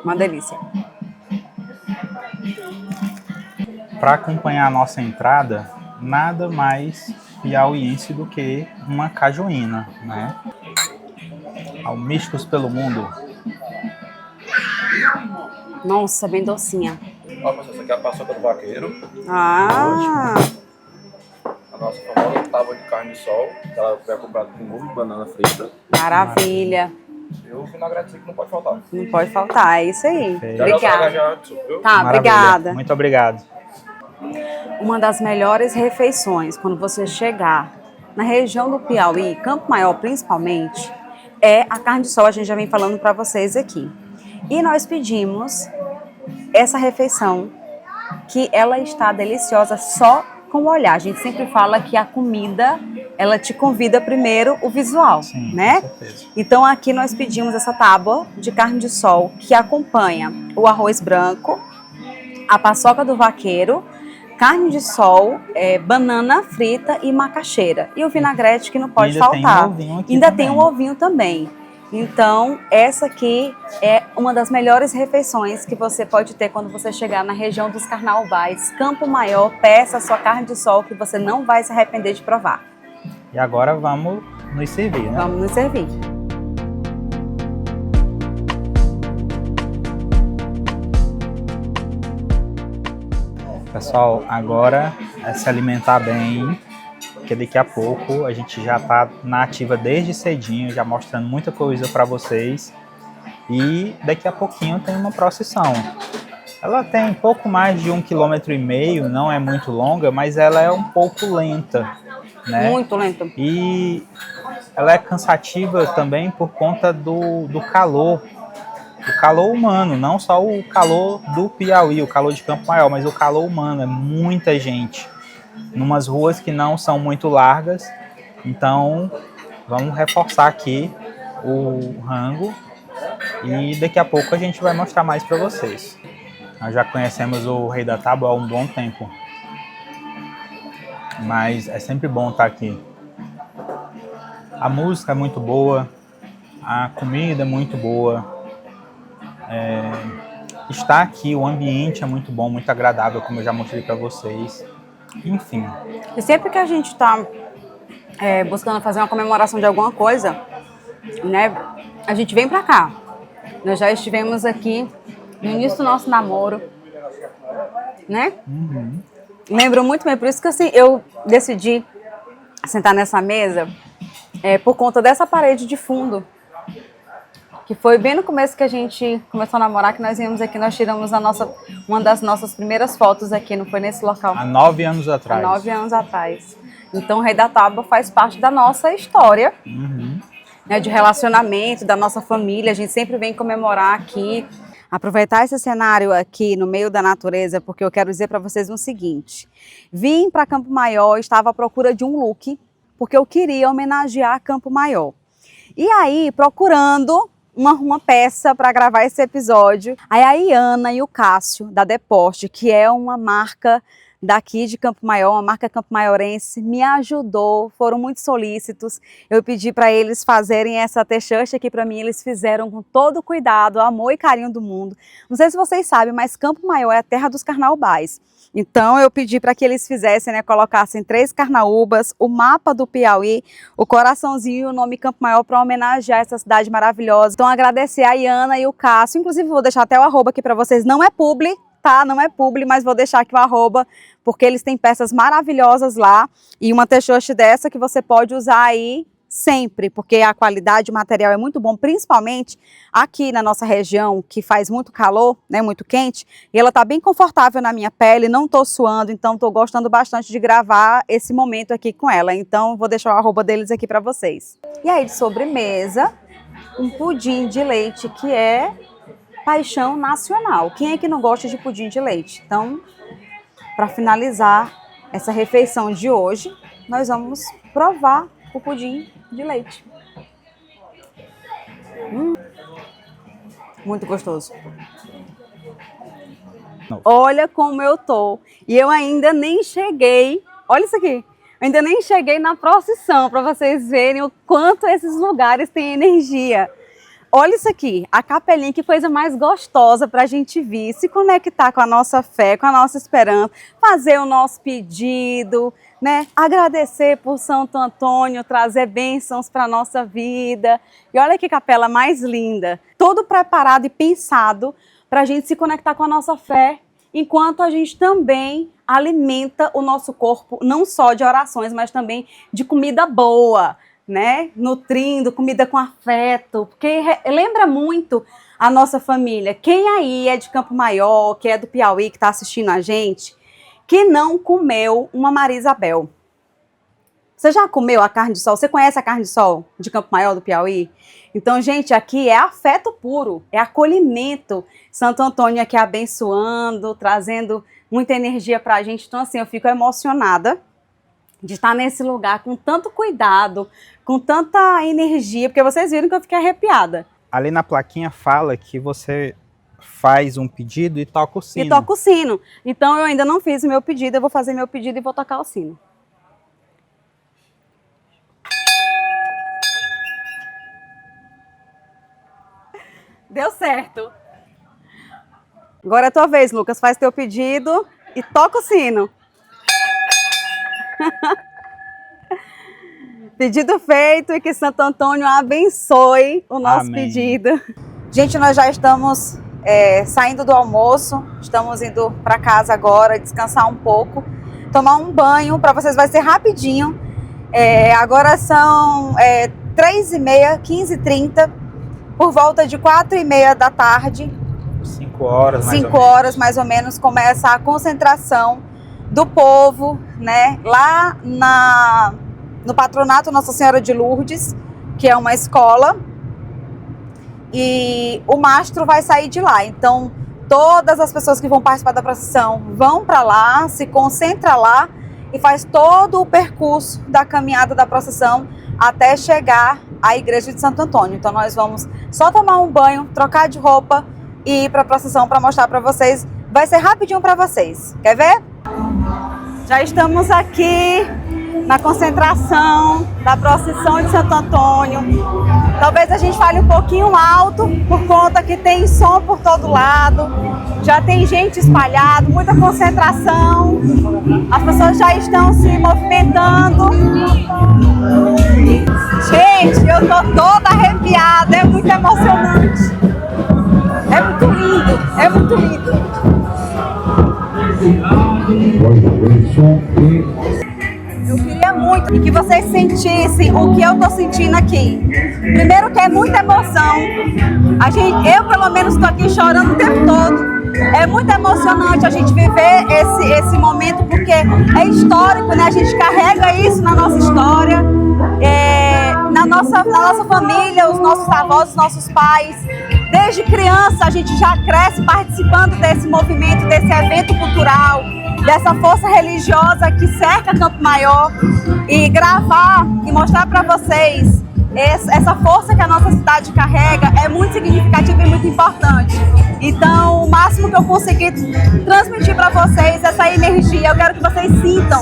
[SPEAKER 2] Uma delícia.
[SPEAKER 3] Para acompanhar a nossa entrada, nada mais piauiense do que uma cajuína, né? Almísticos pelo mundo.
[SPEAKER 2] Nossa, bem docinha.
[SPEAKER 5] Ó, pessoal, essa aqui é a paçoca do vaqueiro.
[SPEAKER 2] Ah,
[SPEAKER 5] A nossa famosa tábua de carne de sol. Ela é comprada com molho de banana frita.
[SPEAKER 2] maravilha.
[SPEAKER 5] E o vinagretezinho que não pode faltar.
[SPEAKER 2] Não pode faltar, é isso aí.
[SPEAKER 3] Perfeito.
[SPEAKER 5] Já
[SPEAKER 2] Obrigada.
[SPEAKER 5] já, viu?
[SPEAKER 2] Tá,
[SPEAKER 3] Maravilha.
[SPEAKER 2] obrigada.
[SPEAKER 3] Muito obrigado.
[SPEAKER 2] Uma das melhores refeições quando você chegar na região do Piauí, Campo Maior principalmente, é a carne de sol. A gente já vem falando para vocês aqui. E nós pedimos essa refeição, que ela está deliciosa só com o olhar. A gente sempre fala que a comida, ela te convida primeiro o visual,
[SPEAKER 3] Sim,
[SPEAKER 2] né?
[SPEAKER 3] com certeza.
[SPEAKER 2] Então aqui nós pedimos essa tábua de carne de sol que acompanha o arroz branco, a paçoca do vaqueiro, carne de sol, banana frita e macaxeira. E o vinagrete que não pode
[SPEAKER 3] Ainda tem
[SPEAKER 2] faltar.
[SPEAKER 3] um ovinho aqui
[SPEAKER 2] Ainda
[SPEAKER 3] também.
[SPEAKER 2] tem um ovinho também. Então, essa aqui é uma das melhores refeições que você pode ter quando você chegar na região dos Carnaubais, Campo Maior. Peça a sua carne de sol que você não vai se arrepender de provar.
[SPEAKER 3] E agora vamos nos servir, né?
[SPEAKER 2] Vamos nos servir.
[SPEAKER 3] Pessoal, agora é se alimentar bem, porque daqui a pouco a gente já está na ativa desde cedinho, já mostrando muita coisa para vocês. E daqui a pouquinho tem uma procissão. Ela tem pouco mais de 1,5 km, não é muito longa, mas ela é um pouco lenta, né?
[SPEAKER 2] Muito lento.
[SPEAKER 3] E ela é cansativa também por conta do calor. O calor humano, não só o calor do Piauí, o calor de Campo Maior, mas o calor humano, é muita gente. Numas ruas que não são muito largas. Então, vamos reforçar aqui o rango. E daqui a pouco a gente vai mostrar mais para vocês. Nós já conhecemos o Rei da Tábua há um bom tempo. Mas é sempre bom estar aqui. A música é muito boa, a comida é muito boa. Estar aqui, o ambiente é muito bom, muito agradável, como eu já mostrei para vocês. Enfim,
[SPEAKER 2] E sempre que a gente está buscando fazer uma comemoração de alguma coisa, né, a gente vem pra cá. Nós já estivemos aqui no início do nosso namoro, né? Lembro muito bem, por isso que assim, eu decidi sentar nessa mesa por conta dessa parede de fundo, que foi bem no começo que a gente começou a namorar, que nós viemos aqui, nós tiramos uma das nossas primeiras fotos aqui, não foi nesse local?
[SPEAKER 3] há 9 anos
[SPEAKER 2] Há
[SPEAKER 3] atrás.
[SPEAKER 2] 9 anos atrás. Então, o Rei da Tábua faz parte da nossa história, né, de relacionamento, da nossa família. A gente sempre vem comemorar aqui. Aproveitar esse cenário aqui no meio da natureza, porque eu quero dizer para vocês o seguinte. Vim para Campo Maior, estava à procura de um look, porque eu queria homenagear Campo Maior. E aí, procurando uma peça para gravar esse episódio, aí a Iana e o Cássio, da Deporte, que é uma marca daqui de Campo Maior, uma marca campo-maiorense, me ajudou, foram muito solícitos. Eu pedi para eles fazerem essa t-shirt aqui para mim, eles fizeram com todo o cuidado, amor e carinho do mundo. Não sei se vocês sabem, mas Campo Maior é a terra dos carnaubais. Então eu pedi para que eles fizessem, né, colocassem 3 carnaúbas, o mapa do Piauí, o coraçãozinho e o nome Campo Maior para homenagear essa cidade maravilhosa. Então agradecer a Iana e o Cássio, inclusive vou deixar até o arroba aqui para vocês, não é publi, tá? Não é publi, mas vou deixar aqui o arroba, porque eles têm peças maravilhosas lá e uma t-shirt dessa que você pode usar aí sempre, porque a qualidade, o material é muito bom, principalmente aqui na nossa região, que faz muito calor, né, muito quente, e ela tá bem confortável na minha pele, não tô suando, então tô gostando bastante de gravar esse momento aqui com ela, então vou deixar o arroba deles aqui para vocês. E aí, de sobremesa, um pudim de leite, que é paixão nacional. Quem é que não gosta de pudim de leite? Então, para finalizar essa refeição de hoje, nós vamos provar o pudim de leite. Muito gostoso. Olha como eu tô. E eu ainda nem cheguei. Olha isso aqui. Eu ainda nem cheguei na procissão para vocês verem o quanto esses lugares têm energia. Olha isso aqui, a capelinha, que coisa mais gostosa para a gente vir, se conectar com a nossa fé, com a nossa esperança, fazer o nosso pedido, né? Agradecer por Santo Antônio, trazer bênçãos para a nossa vida. E olha que capela mais linda, todo preparado e pensado para a gente se conectar com a nossa fé, enquanto a gente também alimenta o nosso corpo, não só de orações, mas também de comida boa, né? Nutrindo, comida com afeto, porque lembra muito a nossa família. Quem aí é de Campo Maior, que é do Piauí, que está assistindo a gente, que não comeu uma Maria Isabel? Você já comeu a carne de sol? Você conhece a carne de sol de Campo Maior, do Piauí? Então, gente, aqui é afeto puro, é acolhimento. Santo Antônio aqui abençoando, trazendo muita energia para a gente. Então, assim, eu fico emocionada de estar nesse lugar com tanto cuidado, com tanta energia, porque vocês viram que eu fiquei arrepiada.
[SPEAKER 3] Ali na plaquinha fala que você faz um pedido e toca o sino.
[SPEAKER 2] E toca o sino. Então eu ainda não fiz o meu pedido, eu vou fazer meu pedido e vou tocar o sino. Deu certo. Agora é a tua vez, Lucas. Faz teu pedido e toca o sino. Pedido feito e que Santo Antônio abençoe o nosso pedido. Gente, nós já estamos saindo do almoço, estamos indo para casa agora, descansar um pouco, tomar um banho. Para vocês vai ser rapidinho. Agora são 3h30, 15h30, por volta de 4h30 da tarde.
[SPEAKER 3] 5 horas, mais
[SPEAKER 2] 5 horas mais ou menos, começa a concentração do povo, né, lá no Patronato Nossa Senhora de Lourdes, que é uma escola, e o mastro vai sair de lá. Então, todas as pessoas que vão participar da procissão vão para lá, se concentra lá e faz todo o percurso da caminhada da procissão até chegar à igreja de Santo Antônio. Então, nós vamos só tomar um banho, trocar de roupa e ir para a procissão para mostrar para vocês. Vai ser rapidinho para vocês. Quer ver? Já estamos aqui na concentração da procissão de Santo Antônio. Talvez a gente fale um pouquinho alto, por conta que tem som por todo lado. Já tem gente espalhada, muita concentração. As pessoas já estão se movimentando. Gente, eu tô toda arrepiada, é muito emocionante. É muito lindo, é muito lindo. Eu queria muito que vocês sentissem o que eu tô sentindo aqui. Primeiro que é muita emoção. Eu pelo menos tô aqui chorando o tempo todo. É muito emocionante a gente viver esse momento, porque é histórico, né? A gente carrega isso na nossa história, na nossa família, os nossos avós, os nossos pais. Desde criança a gente já cresce participando desse movimento, desse evento cultural, dessa força religiosa que cerca Campo Maior, e gravar e mostrar para vocês essa força que a nossa cidade carrega é muito significativa e muito importante. Então, o máximo que eu consegui transmitir para vocês, essa energia, eu quero que vocês sintam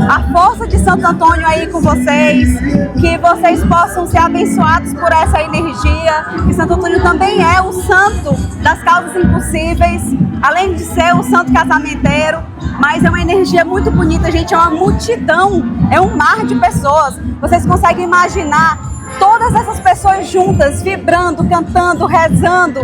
[SPEAKER 2] a força de Santo Antônio aí com vocês, que vocês possam ser abençoados por essa energia, que Santo Antônio também é o santo das causas impossíveis, além de ser o santo casamenteiro, mas é uma energia muito bonita, gente, é uma multidão, é um mar de pessoas. Vocês conseguem imaginar todas essas pessoas juntas, vibrando, cantando, rezando,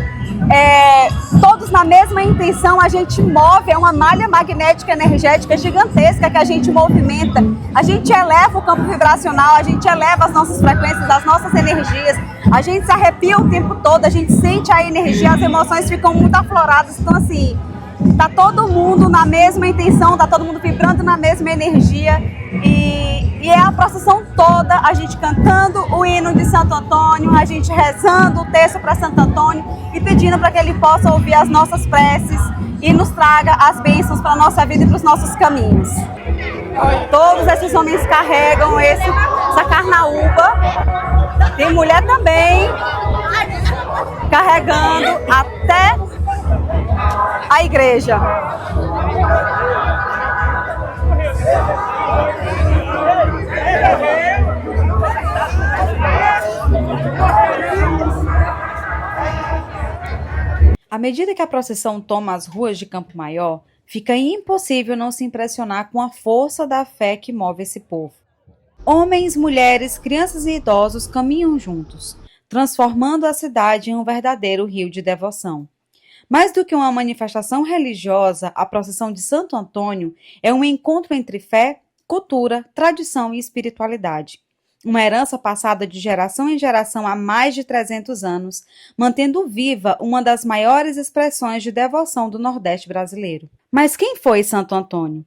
[SPEAKER 2] todos na mesma intenção. A gente move, é uma malha magnética energética gigantesca que a gente movimenta. A gente eleva o campo vibracional, a gente eleva as nossas frequências, as nossas energias. A gente se arrepia o tempo todo, a gente sente a energia, as emoções ficam muito afloradas. Então, assim, tá todo mundo na mesma intenção, tá todo mundo vibrando na mesma energia. E é a procissão toda, a gente cantando o hino de Santo Antônio, a gente rezando o texto para Santo Antônio e pedindo para que ele possa ouvir as nossas preces e nos traga as bênçãos para a nossa vida e para os nossos caminhos. Todos esses homens carregam essa carnaúba, tem mulher também carregando a igreja.
[SPEAKER 1] À medida que a procissão toma as ruas de Campo Maior, fica impossível não se impressionar com a força da fé que move esse povo. Homens, mulheres, crianças e idosos caminham juntos, transformando a cidade em um verdadeiro rio de devoção. Mais do que uma manifestação religiosa, a procissão de Santo Antônio é um encontro entre fé, cultura, tradição e espiritualidade. Uma herança passada de geração em geração há mais de 300 anos, mantendo viva uma das maiores expressões de devoção do Nordeste brasileiro. Mas quem foi Santo Antônio?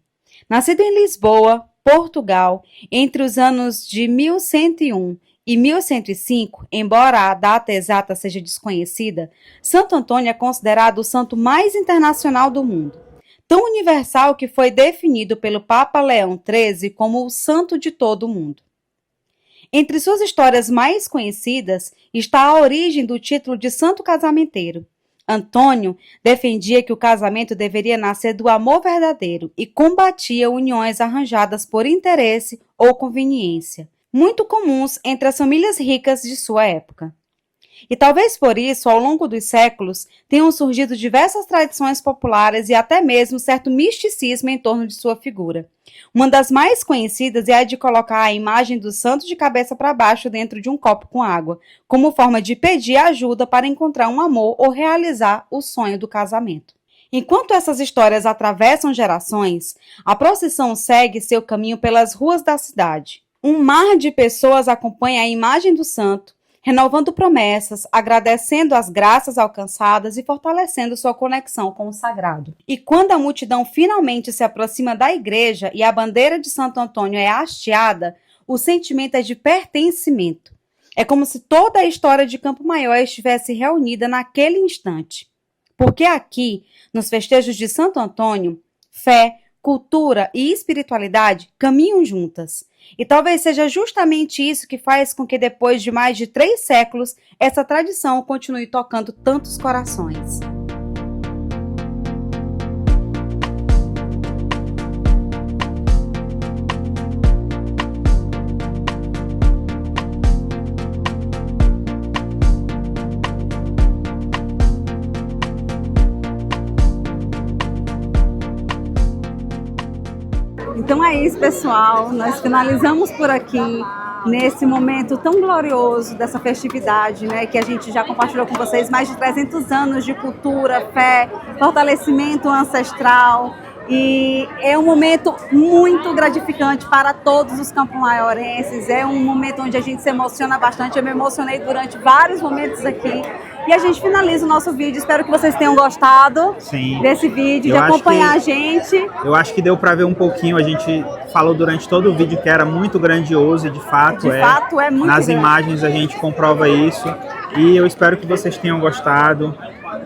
[SPEAKER 1] Nascido em Lisboa, Portugal, entre os anos de 1101 e 1105, embora a data exata seja desconhecida, Santo Antônio é considerado o santo mais internacional do mundo. Tão universal que foi definido pelo Papa Leão XIII como o santo de todo o mundo. Entre suas histórias mais conhecidas está a origem do título de santo casamenteiro. Antônio defendia que o casamento deveria nascer do amor verdadeiro e combatia uniões arranjadas por interesse ou conveniência, muito comuns entre as famílias ricas de sua época. E talvez por isso, ao longo dos séculos, tenham surgido diversas tradições populares e até mesmo certo misticismo em torno de sua figura. Uma das mais conhecidas é a de colocar a imagem do santo de cabeça para baixo dentro de um copo com água, como forma de pedir ajuda para encontrar um amor ou realizar o sonho do casamento. Enquanto essas histórias atravessam gerações, a procissão segue seu caminho pelas ruas da cidade. Um mar de pessoas acompanha a imagem do santo, renovando promessas, agradecendo as graças alcançadas e fortalecendo sua conexão com o sagrado. E quando a multidão finalmente se aproxima da igreja e a bandeira de Santo Antônio é hasteada, o sentimento é de pertencimento. É como se toda a história de Campo Maior estivesse reunida naquele instante. Porque aqui, nos festejos de Santo Antônio, fé, cultura e espiritualidade caminham juntas. E talvez seja justamente isso que faz com que depois de mais de 3 séculos, essa tradição continue tocando tantos corações.
[SPEAKER 2] Então é isso, pessoal. Nós finalizamos por aqui, nesse momento tão glorioso dessa festividade, né, que a gente já compartilhou com vocês mais de 300 anos de cultura, fé, fortalecimento ancestral. E é um momento muito gratificante para todos os campomaiorenses. É um momento onde a gente se emociona bastante. Eu me emocionei durante vários momentos aqui. E a gente finaliza o nosso vídeo. Espero que vocês tenham gostado desse vídeo, de acompanhar a gente.
[SPEAKER 3] Eu acho que deu para ver um pouquinho. A gente falou durante todo o vídeo que era muito grandioso e de fato é muito nas grande. Imagens a gente comprova isso. E eu espero que vocês tenham gostado.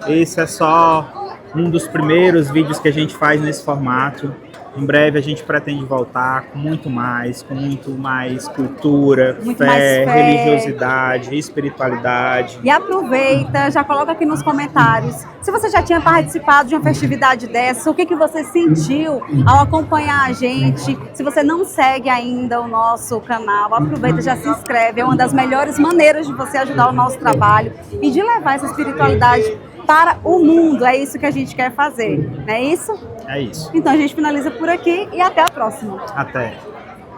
[SPEAKER 3] Esse é só um dos primeiros vídeos que a gente faz nesse formato. Em breve a gente pretende voltar com muito mais cultura, fé, religiosidade, espiritualidade.
[SPEAKER 2] E aproveita, já coloca aqui nos comentários, se você já tinha participado de uma festividade dessa, o que você sentiu ao acompanhar a gente. Se você não segue ainda o nosso canal, aproveita, já se inscreve. É uma das melhores maneiras de você ajudar o nosso trabalho e de levar essa espiritualidade para o mundo. É isso que a gente quer fazer, não é isso?
[SPEAKER 3] É isso.
[SPEAKER 2] Então a gente finaliza por aqui e até a próxima.
[SPEAKER 3] Até.